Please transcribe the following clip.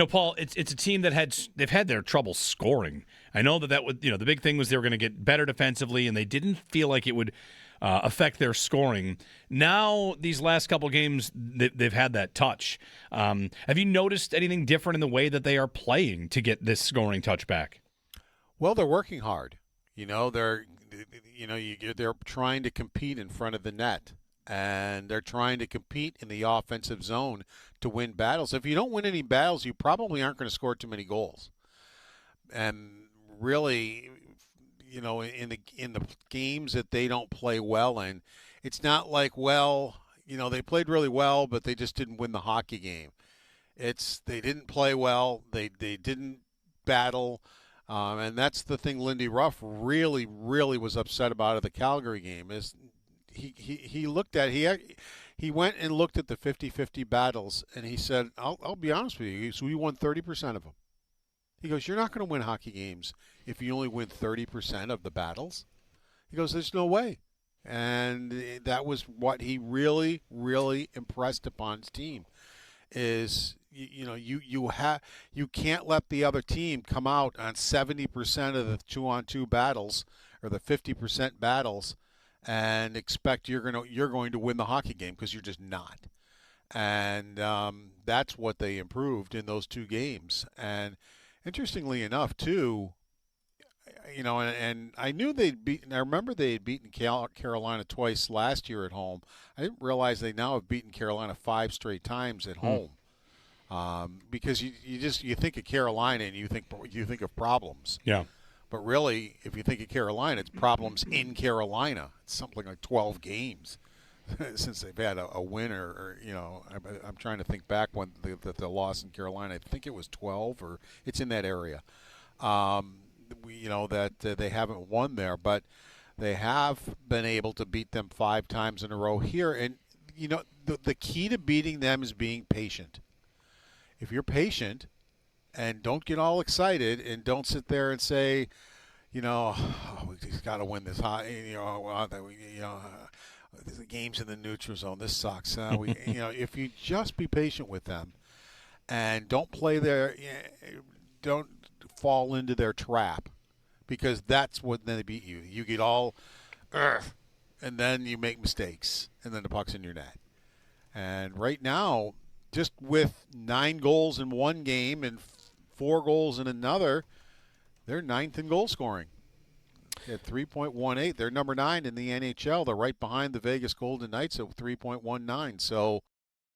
Paul, it's a team that they've had their trouble scoring. I know that was the big thing was they were going to get better defensively, and they didn't feel like it would affect their scoring. Now these last couple games, they've had that touch. Have you noticed anything different in the way that they are playing to get this scoring touch back? Well, they're working hard. They're trying to compete in front of the net, and they're trying to compete in the offensive zone to win battles. If you don't win any battles, you probably aren't going to score too many goals. And really, in the games that they don't play well in, it's not like, they played really well, but they just didn't win the hockey game. They didn't play well. They didn't battle. And that's the thing Lindy Ruff really, really was upset about at the Calgary game is he went and looked at the 50-50 battles, and he said, I'll be honest with you, so we won 30% of them. He goes, you're not going to win hockey games if you only win 30% of the battles. He goes, there's no way. And that was what he really, really impressed upon his team is you can't let the other team come out on 70% of the 2-on-2 battles or the 50% battles and expect you're going to win the hockey game, because you're just not. And that's what they improved in those two games. And interestingly enough, too, and I knew I remember they had beaten Carolina twice last year at home. I didn't realize they now have beaten Carolina 5 straight times at home. Because you think of Carolina and you think of problems. Yeah. But really, if you think of Carolina, it's problems in Carolina. It's something like 12 games since they've had a winner. Or, I'm trying to think back when the loss in Carolina. I think it was 12, or it's in that area. That they haven't won there, but they have been able to beat them 5 times in a row here. And the key to beating them is being patient. If you're patient and don't get all excited and don't sit there and say, we just got to win this the game's in the neutral zone, this sucks. If you just be patient with them and don't fall into their trap, because that's when they beat you. You get all, and then you make mistakes, and then the puck's in your net. And right now, just with 9 goals in one game and 4 goals in another, they're 9th in goal scoring at 3.18. They're number 9 in the NHL. They're right behind the Vegas Golden Knights at 3.19. So